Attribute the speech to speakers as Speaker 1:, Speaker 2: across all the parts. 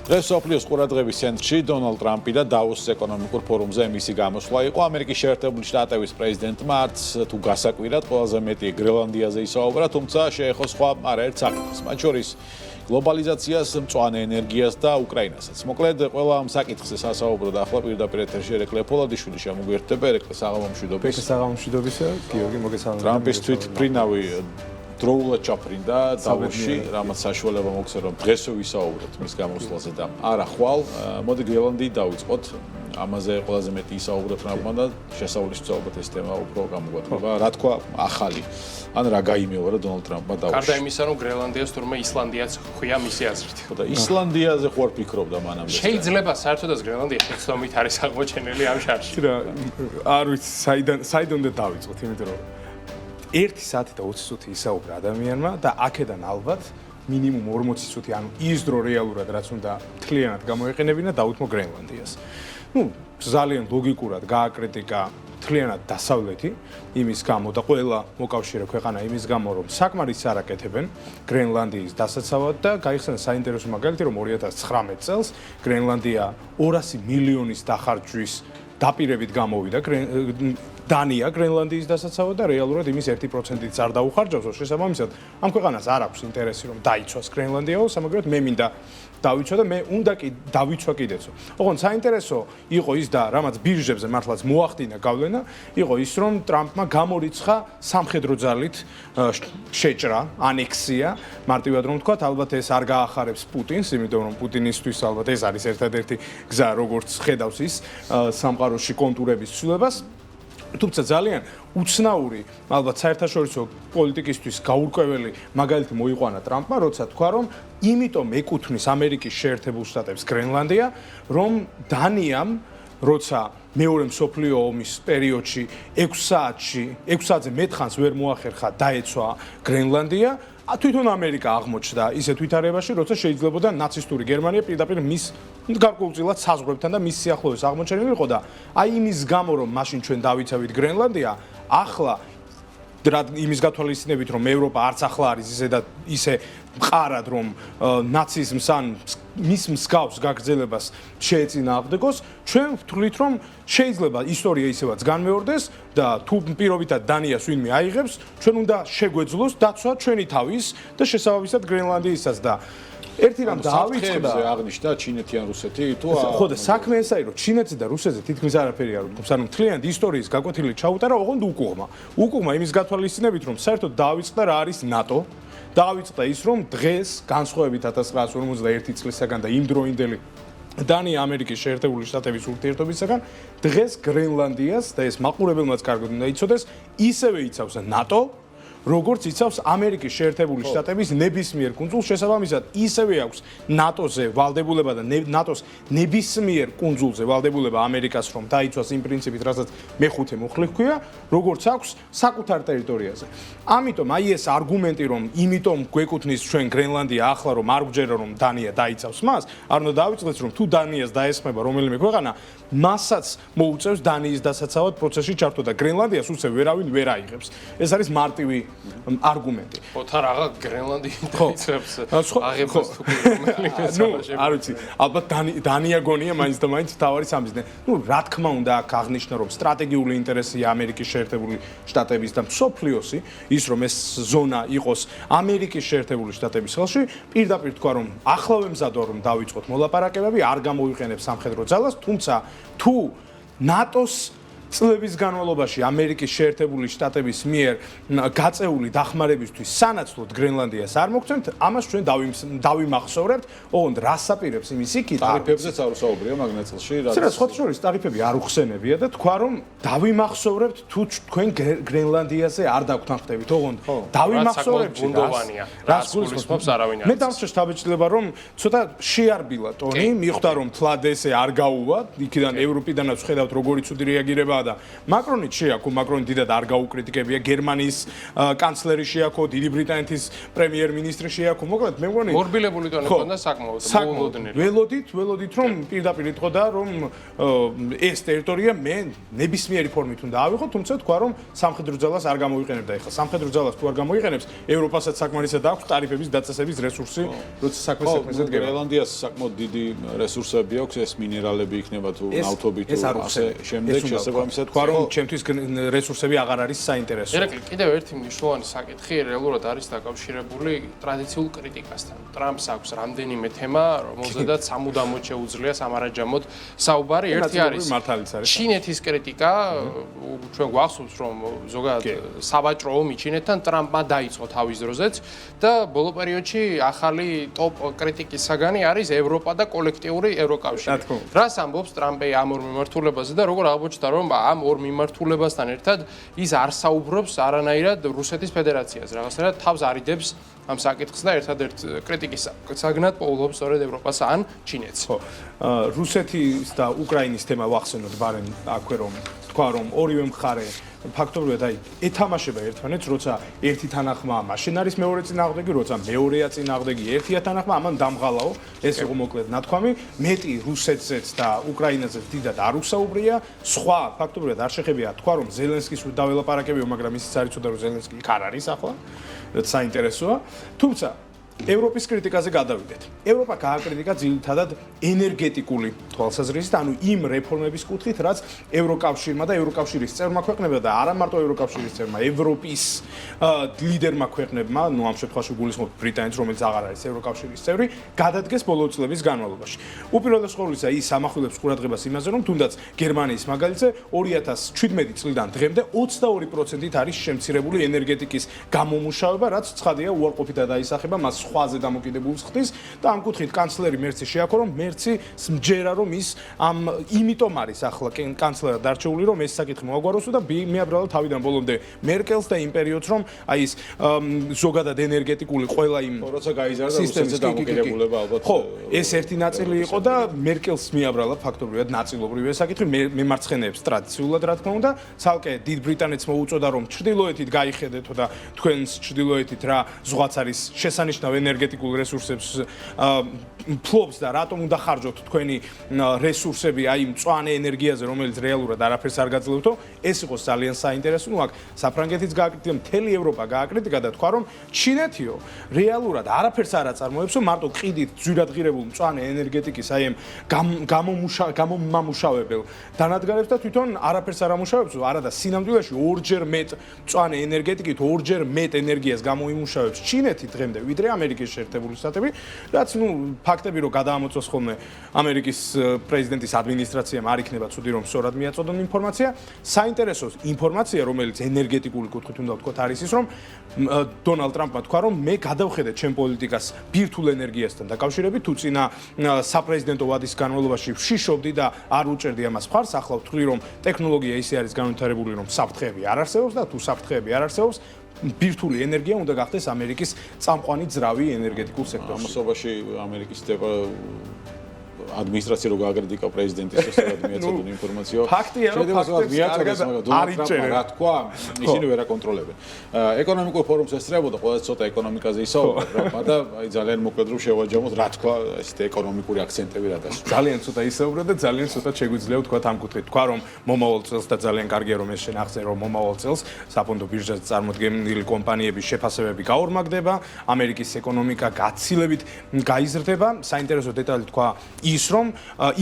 Speaker 1: დღეს სოფლიოს ყურადღების ცენტრში დონალდ ტრამპი და დავოსის ეკონომიკურ ფორუმზე მისი გამოსვლა იყო. ამერიკის შეერთებული შტატების პრეზიდენტმა არც თუ გასაკვირად ყველაზე მეტი გრენლანდიაზე ისაუბრა, თუმცა შეეხო სხვა არაერთ საკითხს, მათ შორის გლობალიზაციას, მწვანე ენერგიას და უკრაინასაც. მოკლედ, ყველა ამ საკითხზე სასაუბრო და ახლა პირდაპირ ეთერში ერეკლე ფოლადიშვილი შემოგვიერთდება. ერეკლე, საღამომშვიდობის.
Speaker 2: საღამომშვიდობისა, გიორგი, მოგესალმებით.
Speaker 1: ტრამპის თვითმფრინავი დროულად ჩაფრინდა დავოსში, რამაც საშუალება მოგცე, რომ დღესო ვისაუბროთ მის გამოსვლაზე და არა ხვალ. მოდი გრენლანდიით დავიწყოთ. ამაზე ყველაზე მეტი ისაუბროთ ტრამპმა და შესავლის ალბათ ეს თემა უფრო გამოგვადგება. რა თქვა ახალი? ან რა გაიმეორა დონალდ ტრამპმა დავოსში?
Speaker 3: გარდა იმისა, რომ გრენლანდიას თურმე ისლანდიაც ხვია მისი აზრით.
Speaker 1: და ისლანდიაზე ხوار ფიქრობდა მანამდე.
Speaker 3: შეიძლება საერთოდაც გრენლანდია შეცდომით არის აღმოჩენილი ამ შარში.
Speaker 2: არ ვიცი, საიდანაც დავიწყოთ, იმიტომ რომ 1 საათი და 20 წუთი ისაუბრა ადამიანმა და აქედან ალბათ მინიმუმ 40 წუთი, ანუ ის დრო რეალურად რაც უნდა მთლიანად გამოეყენებინა დაუთმო გრენლანდიას. ძალიან ლოგიკურად გააკრიტიკა მთლიანად დასავლეთი იმის გამო და ყველა მოკავშირე ქვეყანა იმის გამო, რომ საკმარისს არ აკეთებენ გრენლანდიის დასაცავად და გაიხსნა საინტერესო მაგალითი, რომ 2019 წელს გრენლანდია 200 მილიონის დახარჯვის დაპირებით გამოვიდა დანია გრენლანდიის დასაცავად და რეალურად იმის 1%-იც არ დაუხარჯავს, შესაბამისად ამ ქვეყანას არ აქვს ინტერესი რომ დაიცვას გრენლანდია, სამაგერად მე მინდა დავიცვა და მე უნდა კი დავიცვა კიდეცო. ოღონდ საინტერესო იყო ის და რამაც ბირჟებზე მართლაც მოახდინა გავლენა, იყო ის რომ ტრამპმა გამორიცხა სამხედრო ძალით შეჭრა, ანექსია, მარტივად რომ ვთქვათ, ალბათ ეს არ გაახარებს პუტინს, იმიტომ რომ პუტინისთვის ალბათ ეს არის ერთადერთი გზა, როგორც ხედავს ის სამყაროში კონტურების ცვლილებას. თუმცა ძალიან უცნაური, ალბათ საერთაშორისო პოლიტიკისთვის გაურკვეველი მაგალითი მოიყვანა ტრამპმა, როცა თქვა, რომ იმიტომ ეკუთვნის ამერიკის შეერთებულ შტატებს გრენლანდია, რომ დანიამ, როცა მეორე მსოფლიო ომის პერიოდში 6 საათზე მეტხანს ვერ მოახერხა დაეცვა გრენლანდია, თვითონ ამერიკა აღმოჩნდა ისეთ ვითარებაში, როცა შეიძლებოდა ნაცისტური გერმანია პირდაპირ მის გარკვეულწილად საზღვრებთან და მის სიახლოვეს აღმოჩენილი იყო და აი იმის გამო რომ მაშინ ჩვენ დავიცავით გრენლანდია, ახლა იმის გათვალისწინებით რომ ევროპა არც ახლა არის ისე მყარად რომ ნაციზმს ან მის მსგავს გაგრძელებას შეეწინააღმდეგოს, ჩვენ ვთვლით რომ შეიძლება ისტორია ისევაც განმეორდეს და თუ პირობითად დანიას ვინმე აიღებს, ჩვენ უნდა შეგვეძლოს დაცვა ჩვენი თავის და შესაბამისად გრენლანდიისაც და ერთი რამ დაავიწყდა
Speaker 1: აღნიშნა ჩინეთი ან რუსეთი თუ
Speaker 2: ხო და საქმე ესაა რომ ჩინეთზე და რუსეთზე თითქმის არაფერი არ ვთქვამს, ანუ მთლიანად ისტორიის გაკვეთილი ჩაუტარა, ოღონდ უკუღმა იმის გათვალისწინებით რომ საერთოდ დაავიწყდა რა არის ნატო. დაავიწყდა ის რომ დღეს განსხვავებით 1951 წლისაგან და იმ დროინდელი დანია ამერიკის შეერთებული შტატების ურთიერთობისაგან დღეს გრენლანდიას და ეს მაყურებელმაც კარგად უნდა იცოდეს ისევე იცავს ნატო როგორც იცავს ამერიკის შეერთებული შტატების ნებისმიერ კუნძულს, შესაბამისად ისევე აქვს ნატოზე ვალდებულება და ნატოს ნებისმიერ კუნძულზე ვალდებულება ამერიკას რომ დაიცვას იმ პრინციპით, რასაც მეხუთე მუხლი ჰქვია, როგორც აქვს საკუთარ ტერიტორიაზე. ამიტომ აი ეს არგუმენტი რომ იმიტომ გვეკუთვნის ჩვენ გრენლანდია ახლა რომ არ გვჯერა რომ დანია დაიცავს მას, არ უნდა დავიწყდეს რომ თუ დანიას დაესხმება რომელიმე ქვეყანა, მასაც მოუწევს დანიის დასაცავად პროცესში ჩართვა და გრენლანდიას უცებ ვერავინ ვერ აიღებს. ეს არის მარტივი არგუმენტი.
Speaker 3: ხო, თან რაღა გრენლანდიის დაიცვებს აღებას თუ
Speaker 2: არ ვიცი, ალბათ დანია გონია მაინც და მაინც თავარი სამიზნე. რა თქმა უნდა, აქ აღნიშნა რომ სტრატეგიული ინტერესია ამერიკის შეერთებული შტატების და მსოფლიოსი, ის რომ ეს ზონა იყოს ამერიკის შეერთებული შტატების ხელში, პირდაპირ თქვა რომ ახლავე მზადვა რომ დავიწყოთ მოლაპარაკებები, არ გამოიყენებს სამხედრო ძალას, თუმცა თუ ნატოს წლების განმავლობაში ამერიკის შეერთებული შტატების მიერ გაწეული დახმარებისთვის სანაცვლოდ გრენლანდიას არ მოგცემთ, ამას ჩვენ დავიმახსოვრებთ, ოღონდ რას აპირებს იმის იქით
Speaker 1: ტარიფებზეც არ ვსაუბრია მაგ ნაწილში,
Speaker 2: რაც სხვა შორის ტარიფები არ უხსენებია და თქვა რომ დავიმახსოვრებთ თუ თქვენ გრენლანდიაზე არ დაგვთანხმდებით, ოღონდ დავიმახსოვრებთ
Speaker 3: რას გულისხმობს არავინ არ.
Speaker 2: მე დამსწრე შთაბეჭდილება რომ ცოტა შეარბილა ტონი, მიხვდა რომ თლად ესე არ გაუვა, იქიდან ევროპიდანაც ხედავთ როგორი ცუდი რეაგირება ნიშნულმა და მაკრონი შეაქო, მაკრონი დიდად არ გაუკრიტიკებია, გერმანიის კანცლერი შეაქო, დიდი ბრიტანეთის პრემიერ-მინისტრი შეაქო. მოკლედ მე მგონი
Speaker 3: მორბილებული ტონი ჰქონდა საკმაოდ მოულოდნელი.
Speaker 2: ველოდით რომ პირდაპირ იტყოდა რომ ეს ტერიტორია მე ნებისმიერი ფორმით უნდა ავიღო, თუმცა თქვა რომ სამხედრო ძალას არ გამოიყენებდა ეხლა. სამხედრო ძალას თუ არ გამოიყენებს, ევროპასაც საკმარისად აქვს ტარიფების დაწესების რესურსი, როცა საქმე საქმეზე დგება.
Speaker 1: გრენლანდიას საკმაოდ დიდი რესურსები აქვს, ეს მინერალები იქნება თუ ნავთობი თუ ასე შემდეგ შესაბამისად
Speaker 2: თქვა რომ ჩემთვის რესურსები აღარ არის საინტერესო.
Speaker 3: ერეკლი, კიდევ ერთი მნიშვნელოვანი საკითხი რეალურად არის დაკავშირებული ტრადიციულ კრიტიკასთან. ტრამპს აქვს რამდენიმე თემა, რომელზედაც სამუდამოდ შეუძლია სამარაჯამოდ საუბარი. ერთი არის ჩინეთის კრიტიკა, ჩვენ გვახსოვს რომ ზოგადად საბაჭრო ომი ჩინეთთან ტრამპმა დაიწყო თავის დროზეც და ბოლო პერიოდში ახალი ტოპ კრიტიკის საგანი არის ევროპა და კოლექტიური ევროკავშირი. რას ამბობს ტრამპი ამ ორ მიმართულებაზე და როგორ აღმოჩნდა რომ ამ ორ მიმართულებასთან ერთად ის არ საუბრობს არანაირად რუსეთის ფედერაციას, რაღაცნაირად თავს არიდებს ამ საკითხს და ერთადერთ კრიტიკის საგნად პოულობს სწორედ ევროპას ან ჩინეთს.
Speaker 2: ხო, რუსეთის და უკრაინის თემა ვახსენოთ ბარენ აქვე რომ თქვა რომ ორივე მხარე ფაქტობრივად ეთამაშება ერთმანეთს, როცა ერთი თანახმაა, მაშინ არის მეორე წინააღმდეგი, როცა მეორეა წინააღმდეგი, ერთია თანახმა, ამან დამღალაო, ეს იყო მოკლედ ნათქვამი. მეტი რუსეთზეც და უკრაინაზეც დიდად არ უსაუბრია. სხვა ფაქტობრივად არ შეხებია თქვა რომ ზელენსკის დაველაპარაკებიო, მაგრამ ისიც არ იცოდა რომ ზელენსკი იქ არ არის ახლა. რაც საინტერესოა. თუმცა ევროპის კრიტიკაზე გადავიდეთ. ევროპა გააკრიტიკა ძირითადად ენერგეტიკული თვალსაზრისით, ანუ იმ რეფორმების კუთხით, რაც ევროკავშირმა და ევროკავშირის წევრმა ქვეყნებმა და არა მარტო ევროკავშირის წევრმა, ევროპის ლიდერმა ქვეყნებმა, ნუ ამ შემთხვევაში გულისხმობ ბრიტანეთს, რომელიც აღარ არის ევროკავშირის წევრი, გადადგეს ბოლო წლების განმავლობაში. უპირველეს ყოვლისა, ის ამახვილებს ყურადღებას იმაზე, რომ თუნდაც გერმანიის მაგალითზე 2017 წლიდან დღემდე 22%-ით არის შემცირებული ენერგეტიკის გამომუშავება, რაც ცხადია უარყოფითად აისახება მას სხვაზე დამოკიდებულს ხდის და ამ კუთხით კანცლერი მერცი შეაქო რომ მერცი მსჯერა რომ ის იმიტომ არის ახლა კანცლერად დარჩეული რომ ეს საკითხი მოაგვაროსო და მიაბრალა თავიდან ბოლომდე მერკელს და იმ პერიოდს რომ აი ეს ზოგადად ენერგეტიკული ყველა იმ
Speaker 1: როცა გაიზარდა რუსეთზე დამოკიდებულება ალბათ
Speaker 2: ხო ეს ერთი ნაწილი იყო და მერკელს მიაბრალა ფაქტობრივად ნაწილობრივ ეს საკითხი მემარცხენეებს ტრადიციულად რა თქმა უნდა ცალკე დიდ ბრიტანეთს მოუწოდა რომ ჩრდილოეთით გაიხედეთო და თქვენს ჩრდილოეთით რა ზღვაც არის შესანიშნავი ენერგეტიკულ რესურსებს ფლობს და რატომ უნდა ხარჯოთ თქვენი რესურსები აი მწვანე ენერგიაზე რომელიც რეალურად არაფერს არ გაძლევთო ეს იყო ძალიან საინტერესო ნუ აქ საფრანგეთიც გააკრიტიკა მთელი ევროპა გააკრიტიკა და თქვა რომ ჩინეთიო რეალურად არაფერს არ აწარმოებსო მარტო ყიდით ძვირადღირებულ მწვანე ენერგეტიკის აი ამ გამომამუშავებელ დანადგარებს და თვითონ არაფერს არ ამუშავებსო არა და სინამდვილეში ორჯერ მეტ მწვანე ენერგეტიკით ორჯერ მეტ ენერგიას გამოიმუშავებს ჩინეთი დღემდე ვიდრე ამერიკის შეერთებული შტატები, რაც ნუ ფაქტები რომ გადაამოწოს ხოლმე ამერიკის პრეზიდენტის ადმინისტრაციამ არ იქნება ცუდი რომ სწორად მიაწოდონ ინფორმაცია. საინტერესო ინფორმაცია, რომელიც ენერგეტიკული კუთხით უნდა ვთქვათ, არის ის, რომ დონალდ ტრამპმა თქვა, რომ მე გადავხედე ჩემ პოლიტიკას ბირთვულ ენერგიასთან დაკავშირებით, თუ წინა საპრეზიდენტო ვადის განმავლობაში ვშიშობდი და არ უჭერდი ამას მხარს, ახლა ვთვლი რომ ტექნოლოგია ისე არის განვითარებული, რომ საფრთხეები არ არსებობს და თუ საფრთხეები არ არსებობს ბირთვული ენერგია უნდა გახდეს ამერიკის წამყვანი ძრავი ენერგეტიკულ სექტორში.
Speaker 1: ამასობაში ამერიკის ადმინისტრაცია რო გააკრიტიკა პრეზიდენტის შესაძლებლად მიაწოდონ ინფორმაციო.
Speaker 2: ფაქტია რომ
Speaker 1: მიაწოდეს, მაგრამ დონალდ ტრამპმა რა თქვა, ისინი ვერ აკონტროლებენ. ეკონომიკურ ფორუმს ესწრებოდა, ყველა ცოტა ეკონომიკაზე ისაუბრა ტრამპმა და აი ძალიან მოკლედ რომ შევაჯამოთ, რა თქვა, ესეთი ეკონომიკური აქცენტები რა დასვა.
Speaker 2: ძალიან ცოტა ისაუბრა და ძალიან ცოტა შეგვიძლია ვთქვა ამ კუთხით. თქვა რომ მომავალ წელს და ძალიან კარგია რომ ეს შენახზე რომ მომავალ წელს საფონდო ბირჟაზე წარმოდგენილი კომპანიების შეფასებები გაორმაგდება, ამერიკის ეკონომიკა გაცილებით გაიზრდება. საინტერესო დეტალი თქვა ის რომ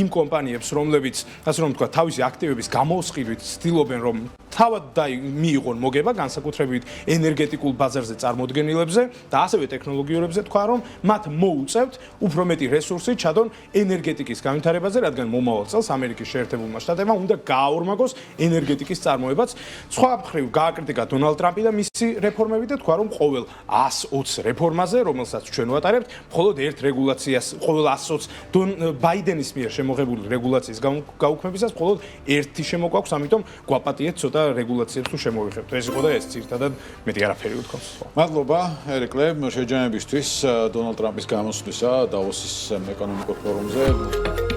Speaker 2: იმ კომპანიებს რომლებიც ასე რომ თქვა თავისი აქტივების გამოსყიდვით ცდილობენ რომ თავად მიიღონ მოგება განსაკუთრებით ენერგეტიკულ ბაზარზე წარმოდგენილებზე და ასევე ტექნოლოგიურებზე თქვა რომ მათ მოუწევთ უფრო მეტი რესურსი ჩადონ ენერგეტიკის განვითარებაზე რადგან მომავალ წელს ამერიკის შეერთებულმა შტატებმა უნდა გააორმაგოს ენერგეტიკის წარმოებაც სხვა მხრივ გააკრიტიკა დონალდ ტრამპი და მისი რეფორმები და თქვა რომ ყოველ 120 რეფორმაზე რომელსაც ჩვენ ვატარებთ მხოლოდ ერთ რეგულაციას ყოველ 120 ბაიდენის მიერ შემოღებული რეგულაციის გაუქმებისას მხოლოდ ერთი შემოგვაქვს ამიტომ გვაპატიეთ ცოტა რეგულაციებს თუ შემოვიხებთ. ეს იყო და ეს ძირითადად მეტი არაფერი ვთქვათ.
Speaker 1: მადლობა ერეკლე შეჯამებისთვის დონალდ ტრამპის გამოსვლისა დავოსის ეკონომიკურ ფორუმზე.